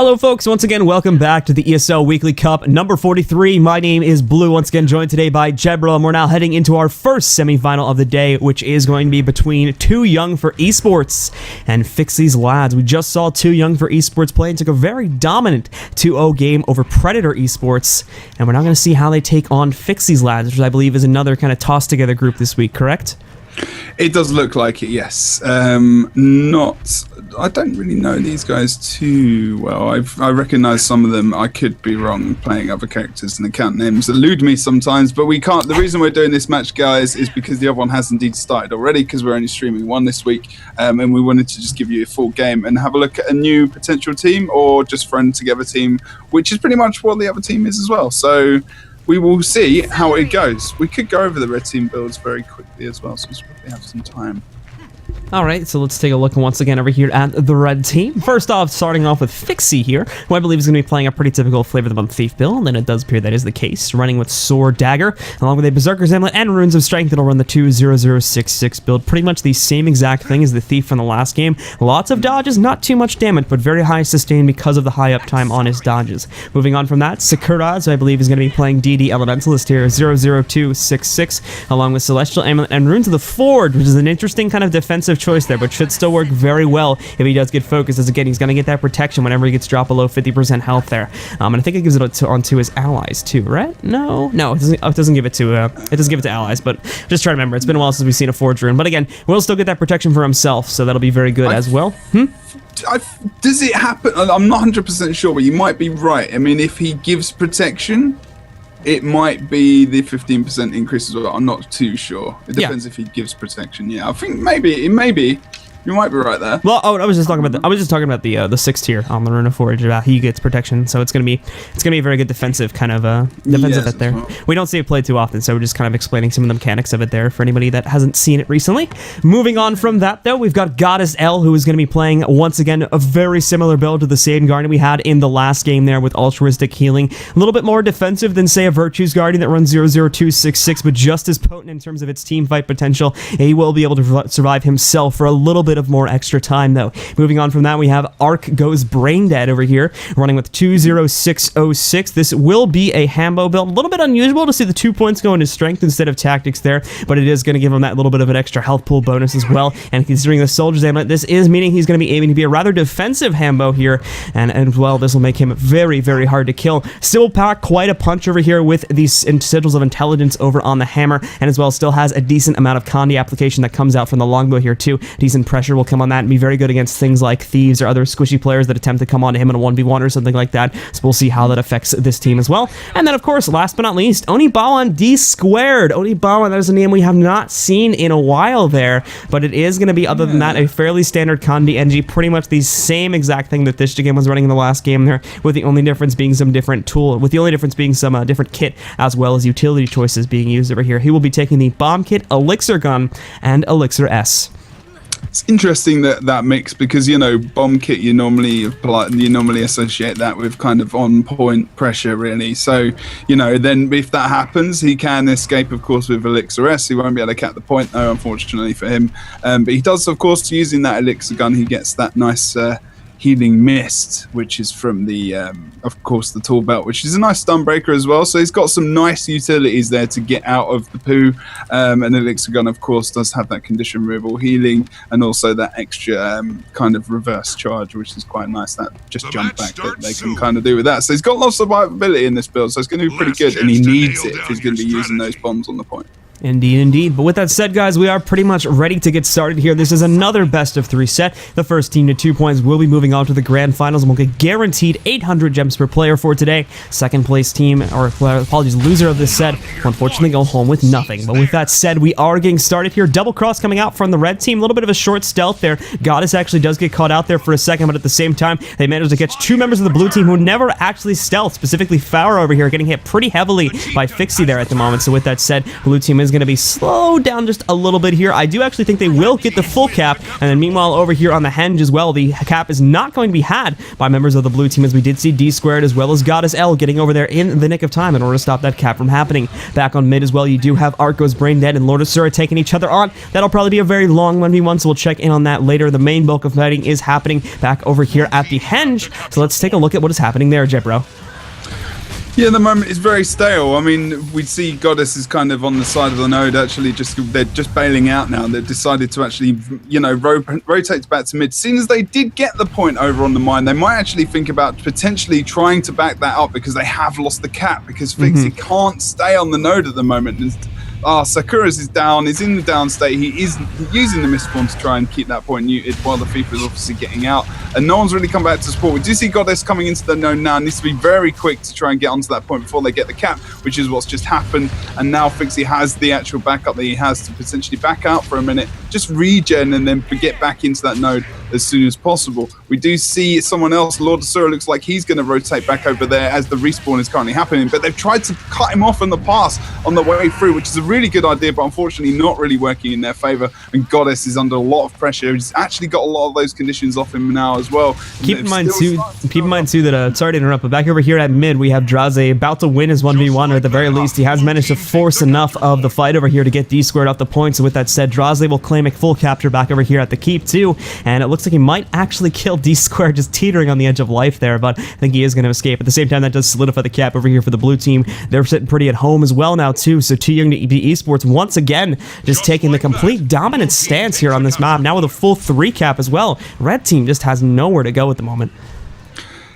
Hello folks, once again welcome back to the ESL Weekly Cup number 43. My name is Blue, once again joined today by Jebra, and we're now heading into our first semifinal of the day, which is going to be between Too Young for Esports and Fixis lads. We just saw Too Young for Esports play and took a very dominant 2-0 game over Predator Esports, and we're now going to see how they take on Fixis lads, which I believe is another kind of tossed together group this week, correct? It does look like it, yes. I don't really know these guys too well. I recognise some of them. I could be wrong playing other characters, and account names elude me sometimes, but we can't. The reason we're doing this match, guys, is because the other one has indeed started already, because we're only streaming one this week, and we wanted to just give you a full game and have a look at a new potential team, or just thrown together team, which is pretty much what the other team is as well. So we will see how it goes. We could go over the red team builds very quickly as well, so we probably have some time. Alright, so let's take a look once again over here at the red team. First off, starting off with Fixie here, who I believe is going to be playing a pretty typical Flavor of the Month Thief build, and it does appear that is the case. Running with Sword Dagger, along with a Berserker's Amulet and Runes of Strength, that'll run the 20066 build. Pretty much the same exact thing as the Thief from the last game. Lots of dodges, not too much damage, but very high sustain because of the high uptime on his dodges. Moving on from that, Sakura, who I believe is going to be playing DD Elementalist here, 00266, along with Celestial Amulet and Runes of the Forge, which is an interesting kind of defensive choice there, but should still work very well if he does get focused, as again, he's going to get that protection whenever he gets dropped below 50% health there. And I think it gives it onto his allies too, right? No, it doesn't give it to allies, but just try to remember, it's been a while since we've seen a Forge rune, but again, we'll still get that protection for himself, so that'll be very good as well. Does it happen? I'm not 100% sure, but you might be right. I mean, if he gives protection, it might be the 15% increase as well. I'm not too sure. It depends if he gives protection. Yeah, I think maybe you might be right there. Well, I was just talking about the 6th tier on the Rune of Forge. He gets protection, so it's gonna be a very good defensive kind of defensive bit there. Well, we don't see it played too often, so we're just kind of explaining some of the mechanics of it there for anybody that hasn't seen it recently. Moving on from that, though, we've got Goddess L, who is going to be playing once again a very similar build to the same Guardian we had in the last game there, with altruistic healing, a little bit more defensive than say a Virtue's Guardian that runs 00266, but just as potent in terms of its team fight potential. He will be able to survive himself for a little bit of more extra time, though. Moving on from that, we have Arc Goes Brain Dead over here, running with 20606. This will be a Hambo build. A little bit unusual to see the 2 points go into strength instead of tactics there, but it is going to give him that little bit of an extra health pool bonus as well. And considering the Soldier's Amulet, this is meaning he's going to be aiming to be a rather defensive Hambo here, and well, this will make him very, very hard to kill. Still pack quite a punch over here with these sigils of intelligence over on the hammer, and as well still has a decent amount of Condi application that comes out from the longbow here too. Decent pressure will come on that and be very good against things like thieves or other squishy players that attempt to come onto him in a 1v1 or something like that. So we'll see how that affects this team as well. And then, of course, last but not least, Onibawa D squared. Onibawa, that is a name we have not seen in a while there, but it is going to be, other than that, a fairly standard Condi NG, pretty much the same exact thing that this game was running in the last game there, with the only difference being some different tool, with the only difference being some different kit, as well as utility choices being used over here. He will be taking the Bomb Kit, Elixir Gun, and Elixir S. It's interesting that mix, because, you know, Bomb Kit, you normally associate that with kind of on point pressure, really. So, you know, then if that happens, he can escape, of course, with Elixir S. He won't be able to cap the point, though, unfortunately for him. But he does, of course, using that Elixir Gun, he gets that nice healing mist, which is from the of course the tool belt, which is a nice stun breaker as well. So he's got some nice utilities there to get out of the poo. And Elixir Gun, of course, does have that condition removal healing, and also that extra kind of reverse charge, which is quite nice, that just jump back that they can kind of do with that. So he's got lots of survivability in this build, so it's going to be pretty good, and he needs it if he's going to be using those bombs on the point. Indeed, indeed. But with that said, guys, we are pretty much ready to get started here. This is another best of 3 set. The first team to 2 points will be moving on to the grand finals, and will get guaranteed 800 gems per player for today. Second place team, or apologies, loser of this set, will unfortunately go home with nothing. But with that said, we are getting started here. Double cross coming out from the red team. A little bit of a short stealth there. Goddess actually does get caught out there for a second, but at the same time, they managed to catch 2 members of the blue team who never actually stealth, specifically Farah over here, getting hit pretty heavily by Fixie there at the moment. So with that said, blue team is going to be slowed down just a little bit here. I do actually think they will get the full cap, and then meanwhile over here on the Henge as well, the cap is not going to be had by members of the blue team, as we did see D Squared as well as Goddess L getting over there in the nick of time in order to stop that cap from happening. Back on mid as well, you do have Arco's Brain Dead and Lord Asura taking each other on. That'll probably be a very long 1v1, so we'll check in on that later. The main bulk of fighting is happening back over here at the Henge, so let's take a look at what is happening there, Jebro. Yeah, the moment is very stale. I mean, we see Goddess is kind of on the side of the node. Actually, they're just bailing out now. They've decided to actually, you know, rotate back to mid. As soon as they did get the point over on the mine, they might actually think about potentially trying to back that up because they have lost the cap. Because Fixis can't stay on the node at the moment. And, Sakura's is down, is in the down state. He is using the Mistspawn to try and keep that point muted while the FIFA is obviously getting out. And no one's really come back to support. We do see Goddess coming into the node now. Needs to be very quick to try and get onto that point before they get the cap, which is what's just happened. And now Fixie has the actual backup that he has to potentially back out for a minute, just regen and then get back into that node as soon as possible. We do see someone else, Lord Asura looks like he's going to rotate back over there as the respawn is currently happening, but they've tried to cut him off in the pass on the way through, which is a really good idea, but unfortunately not really working in their favor. And Goddess is under a lot of pressure. He's actually got a lot of those conditions off him now as well. Keep in mind too that, sorry to interrupt, but back over here at mid, we have Draze about to win his 1v1, or at the very least, he has managed to force enough of the fight over here to get D Squared off the point. So with that said, Draze will claim a full capture back over here at the keep too, and it looks like he might actually kill D Squared, just teetering on the edge of life there, but I think he is going to escape. At the same time, that does solidify the cap over here for the blue team. They're sitting pretty at home as well now too, so Too Young to be Esports once again just taking the complete dominant stance here on this map, now with a full 3 cap as well. Red team just has nowhere to go at the moment.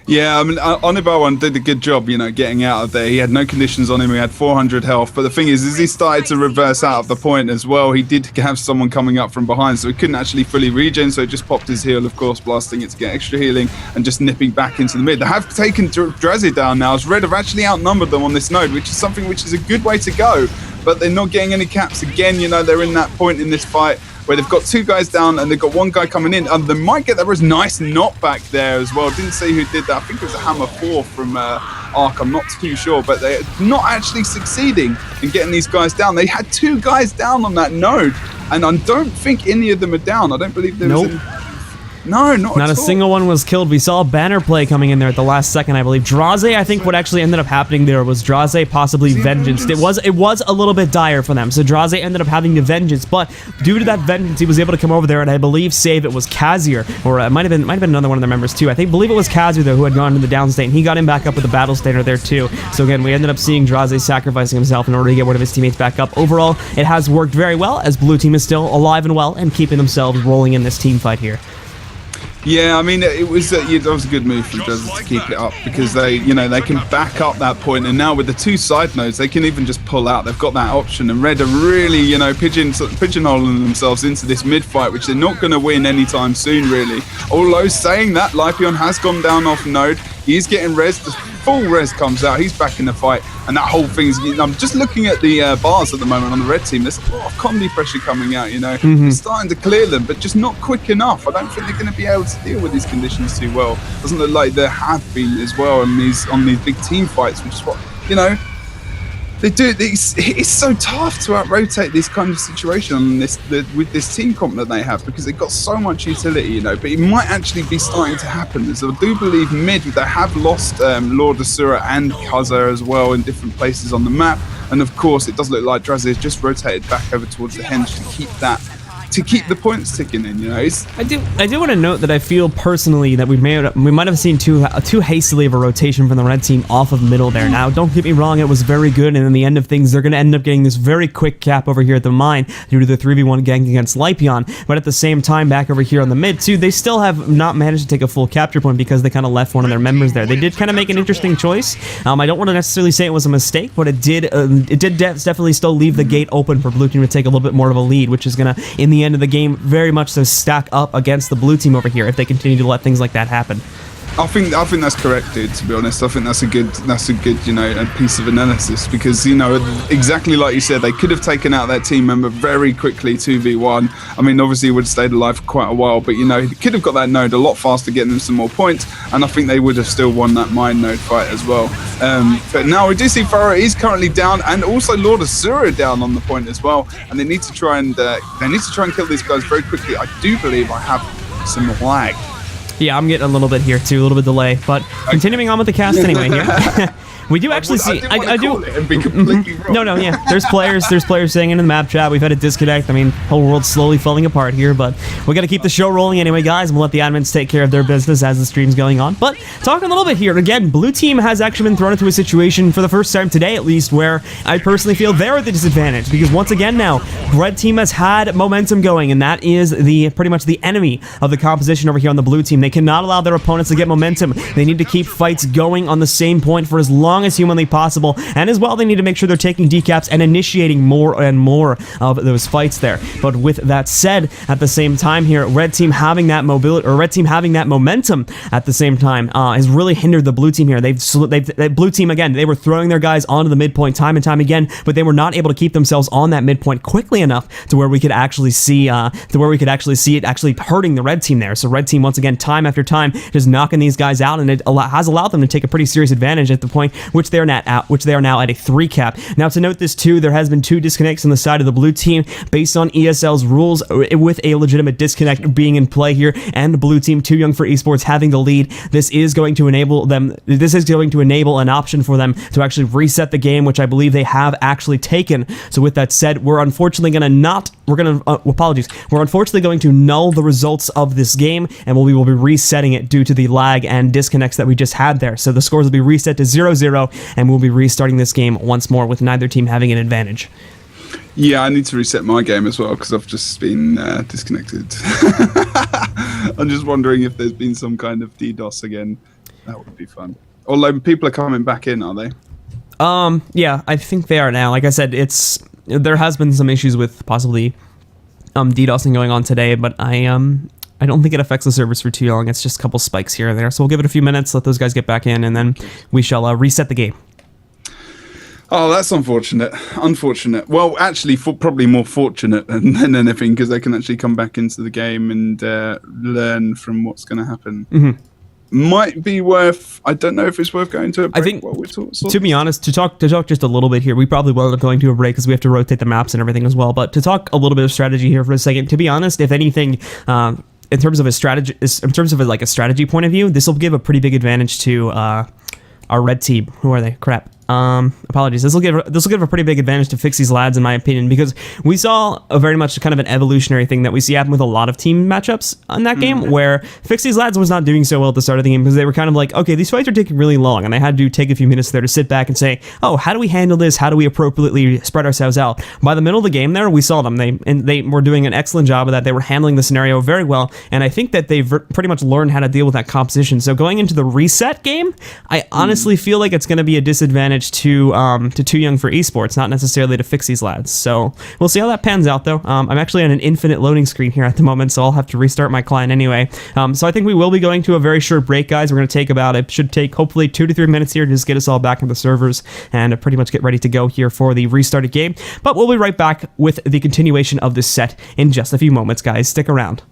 Yeah, I mean, Onibawan did a good job, you know, getting out of there. He had no conditions on him. He had 400 health. But the thing is he started to reverse out of the point as well. He did have someone coming up from behind, so he couldn't actually fully regen. So he just popped his heal, of course, blasting it to get extra healing and just nipping back into the mid. They have taken Drazi down now, as Red have actually outnumbered them on this node, which is something which is a good way to go. But they're not getting any caps again. You know, they're in that point in this fight where they've got 2 guys down and they've got 1 guy coming in, and they might get there was nice knockback there as well. Didn't see who did that. I think it was a Hammer 4 from Arc, I'm not too sure, but they're not actually succeeding in getting these guys down. They had 2 guys down on that node, and I don't think any of them are down. I don't believe there was any. No, not a single one was killed. We saw a banner play coming in there at the last second, I believe. Draze, I think what actually ended up happening there was Draze possibly Vengeance. It was a little bit dire for them. So Draze ended up having the Vengeance, but due to that Vengeance, he was able to come over there and I believe save. It was Kazier, or it might have been another one of their members too. Believe it was Kazier though, who had gone to the down state, and he got him back up with the battle standard there too. So again, we ended up seeing Draze sacrificing himself in order to get one of his teammates back up. Overall, it has worked very well, as blue team is still alive and well and keeping themselves rolling in this team fight here. Yeah, I mean, it was a good move from Dresden to keep it up, because they can back up that point, and now with the 2 side nodes, they can even just pull out. They've got that option, and Red are really, pigeonholing themselves into this mid fight, which they're not going to win anytime soon, really. Although saying that, Lipion has gone down off node. He's getting res. The full res comes out. He's back in the fight, and that whole thing's. I'm just looking at the bars at the moment on the red team. There's a lot of comedy pressure coming out. They're starting to clear them, but just not quick enough. I don't think they're going to be able to deal with these conditions too well. Doesn't look like there have been as well on these big team fights, which is what they do. It's so tough to out-rotate this kind of situation with this team comp that they have, because they've got so much utility, but it might actually be starting to happen. As I do believe mid, they have lost Lord Asura and Kaza as well in different places on the map, and of course it does look like Drazi has just rotated back over towards the Henge to keep the points ticking in. I do want to note that I feel personally that we might have seen too hastily of a rotation from the red team off of middle there. Now, don't get me wrong, it was very good, and in the end of things, they're going to end up getting this very quick cap over here at the mine due to the 3v1 gang against Lipion. But at the same time, back over here on the mid too, they still have not managed to take a full capture point because they kind of left one of their members there. They did kind of make an interesting choice. I don't want to necessarily say it was a mistake, but it did definitely still leave the gate open for blue team to take a little bit more of a lead, which is going to, in the end of the game, very much so stack up against the blue team over here if they continue to let things like that happen. I think that's correct, dude. To be honest, I think that's a good a piece of analysis, because exactly like you said, they could have taken out their team member very quickly 2v1. I mean, obviously, he would have stayed alive for quite a while, but he could have got that node a lot faster, getting them some more points, and I think they would have still won that mine node fight as well. But now we do see Farah is currently down, and also Lord Asura down on the point as well, and they need to try and kill these guys very quickly. I do believe I have some lag. Yeah, I'm getting a little bit here too, a little bit delay, but continuing on with the cast anyway here. We do actually see. I do. And be completely wrong. No, yeah. There's players saying in the map chat. We've had a disconnect. I mean, whole world's slowly falling apart here, but we got to keep the show rolling anyway, guys. And we'll let the admins take care of their business as the stream's going on. But talking a little bit here again, blue team has actually been thrown into a situation for the first time today, at least, where I personally feel they're at the disadvantage, because once again now, red team has had momentum going, and that is pretty much the enemy of the composition over here on the blue team. They cannot allow their opponents to get momentum. They need to keep fights going on the same point for as long as humanly possible, and as well they need to make sure they're taking decaps and initiating more and more of those fights there. But with that said, at the same time here, red team having that momentum at the same time has really hindered the blue team here. Blue team again, they were throwing their guys onto the midpoint time and time again, but they were not able to keep themselves on that midpoint quickly enough to where we could actually see it actually hurting the red team there. So red team once again, time after time, just knocking these guys out, and it has allowed them to take a pretty serious advantage at the point which they are now at a 3 cap. Now, to note this too, there has been 2 disconnects on the side of the blue team based on ESL's rules, with a legitimate disconnect being in play here, and the blue team, Too Young for Esports, having the lead. This is going to enable an option for them to actually reset the game, which I believe they have actually taken. So with that said, we're unfortunately going to null the results of this game, and we will be resetting it due to the lag and disconnects that we just had there. So the scores will be reset to 0-0, and we'll be restarting this game once more with neither team having an advantage. Yeah, I need to reset my game as well, because I've just been disconnected. I'm just wondering if there's been some kind of DDoS again. That would be fun. Although people are coming back in, are they? Yeah, I think they are now. Like I said, there has been some issues with possibly DDoSing going on today, but I don't think it affects the servers for too long. It's just a couple spikes here and there. So we'll give it a few minutes, let those guys get back in, and then we shall reset the game. Oh, that's unfortunate. Unfortunate. Well, actually, probably more fortunate than anything, because they can actually come back into the game and learn from what's going to happen. Mm-hmm. Might be worth. I don't know if it's worth going to a break. I think, to be honest, to talk just a little bit here, we probably will end up going to a break because we have to rotate the maps and everything as well. But to talk a little bit of strategy here for a second, to be honest, if anything, in terms of a strategy point of view, this will give a pretty big advantage to our red team. Who are they? Crap. Apologies. This will give a pretty big advantage to Fixis lads, in my opinion, because we saw a very much kind of an evolutionary thing that we see happen with a lot of team matchups in that game, where Fixis lads was not doing so well at the start of the game because they were kind of like, okay, these fights are taking really long, and they had to take a few minutes there to sit back and say, oh, how do we handle this? How do we appropriately spread ourselves out? By the middle of the game there, we saw them. They were doing an excellent job of that. They were handling the scenario very well, and I think that they've pretty much learned how to deal with that composition. So going into the reset game, I honestly feel like it's going to be a disadvantage to Too Young for Esports, not necessarily to Fixis lads. So we'll see how that pans out, though. I'm actually on an infinite loading screen here at the moment, so I'll have to restart my client anyway. So I think we will be going to a very short break, guys. We're going to take it should take hopefully 2 to 3 minutes here to just get us all back on the servers and pretty much get ready to go here for the restarted game. But we'll be right back with the continuation of this set in just a few moments, guys. Stick around.